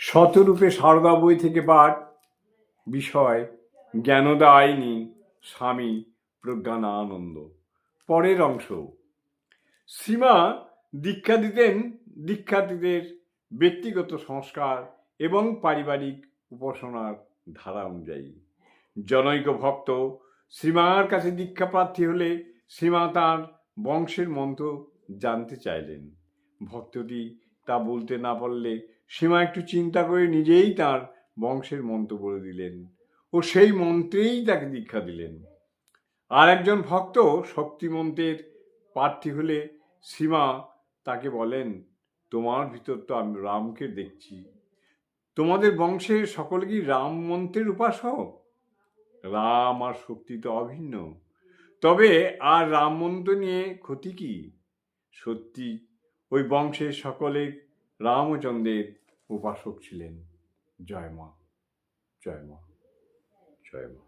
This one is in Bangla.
শতরূপে সারদা বই থেকে পাঠ, বিষয় জ্ঞানদায়িনী স্বামী প্রজ্ঞানানন্দ। পরের অংশ। শ্রীমা দীক্ষা দিতেন দীক্ষার্থীদের ব্যক্তিগত সংস্কার এবং পারিবারিক উপাসনার ধারা অনুযায়ী। জনৈক ভক্ত শ্রীমার কাছে দীক্ষা প্রার্থী হলে শ্রীমা তাঁর বংশের মন্ত্র জানতে চাইলেন। ভক্তটি তা বলতে না পারলে শ্রীমা একটু চিন্তা করে নিজেই তার বংশের মন্ত্র বলে দিলেন ও সেই মন্ত্রেই তাকে দীক্ষা দিলেন। আর একজন ভক্ত শক্তি মন্ত্রের প্রার্থী হলে শ্রীমা তাকে বলেন, তোমার ভিতর তো আমি রামকে দেখছি, তোমাদের বংশের সকলে কি রাম মন্ত্রের উপাসক? রাম আর শক্তি তো অভিন্ন, তবে আর রাম মন্ত্র নিয়ে ক্ষতি কি? সত্যি ওই বংশের সকলে রামচন্দ্রের উপাসক ছিলেন। জয় মা, জয় মা, জয় মা।